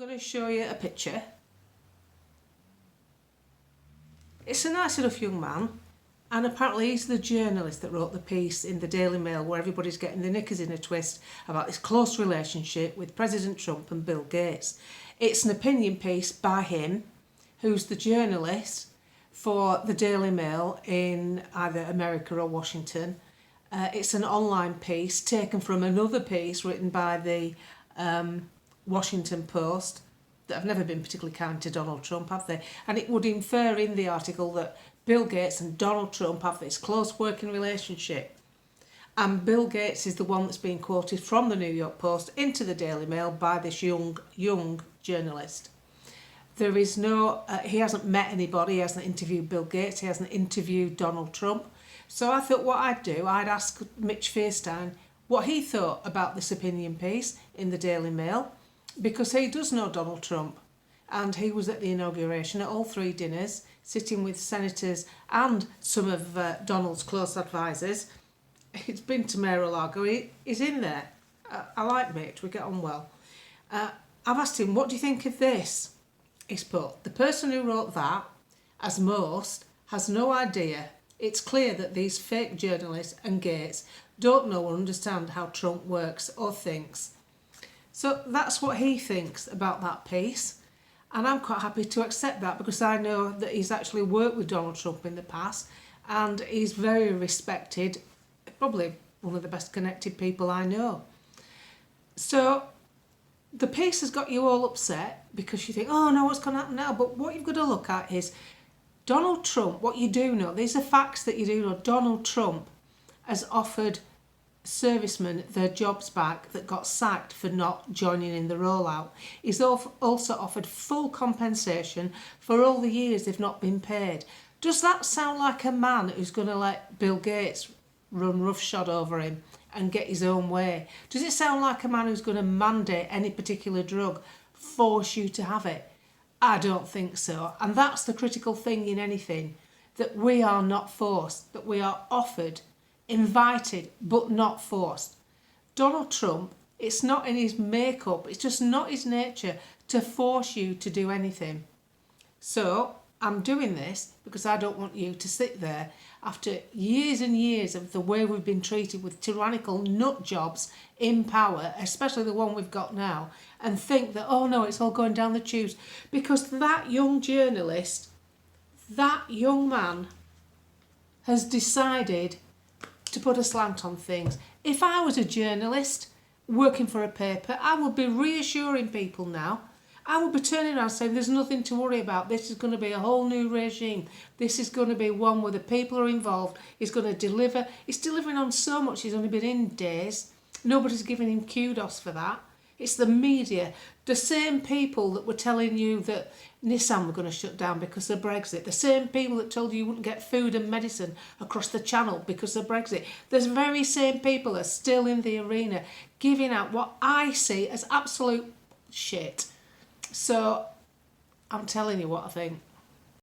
going to show you a picture. It's a nice enough young man, and apparently he's the journalist that wrote the piece in the Daily Mail where everybody's getting their knickers in a twist about this close relationship with President Trump and Bill Gates. It's an opinion piece by him, who's the journalist for the Daily Mail in either America or Washington. It's an online piece taken from another piece written by the Washington Post that have never been particularly kind to Donald Trump, have they? And it would infer in the article that Bill Gates and Donald Trump have this close working relationship. And Bill Gates is the one that's being quoted from the New York Post into the Daily Mail by this young journalist. There is no, he hasn't met anybody, he hasn't interviewed Bill Gates, he hasn't interviewed Donald Trump. So I thought what I'd do, I'd ask Mitch Fearstein what he thought about this opinion piece in the Daily Mail, because he does know Donald Trump, and he was at the inauguration at all three dinners, sitting with senators and some of Donald's close advisors. He's been to Mar-a-Lago, he's in there. I like Mitch, we get on well. I've asked him, what do you think of this? He's put, the person who wrote that, as most, has no idea. It's clear that these fake journalists and Gates don't know or understand how Trump works or thinks. So that's what he thinks about that piece. And I'm quite happy to accept that because I know that he's actually worked with Donald Trump in the past and he's very respected, probably one of the best connected people I know. So the piece has got you all upset because you think, oh no, what's going to happen now? But what you've got to look at is Donald Trump, what you do know, these are facts that you do know, Donald Trump has offered servicemen their jobs back that got sacked for not joining in the rollout. He's also offered full compensation for all the years they've not been paid. Does that sound like a man who's going to let Bill Gates run roughshod over him and get his own way? Does it sound like a man who's going to mandate any particular drug, force you to have it? I don't think so. And that's the critical thing in anything, that we are not forced, that we are offered, invited, but not forced. Donald Trump, it's not in his makeup, it's just not his nature to force you to do anything. So I'm doing this because I don't want you to sit there after years and years of the way we've been treated with tyrannical nut jobs in power, especially the one we've got now, and think that, oh no, it's all going down the tubes. Because that young journalist, that young man has decided to put a slant on things. If I was a journalist working for a paper, I would be reassuring people now. I would be turning around saying there's nothing to worry about. This is going to be a whole new regime. This is going to be one where the people are involved. He's going to deliver. He's delivering on so much. He's only been in days. Nobody's giving him kudos for that. It's the media. The same people that were telling you that Nissan were going to shut down because of Brexit. The same people that told you you wouldn't get food and medicine across the channel because of Brexit. Those very same people are still in the arena giving out what I see as absolute shit. So I'm telling you what I think.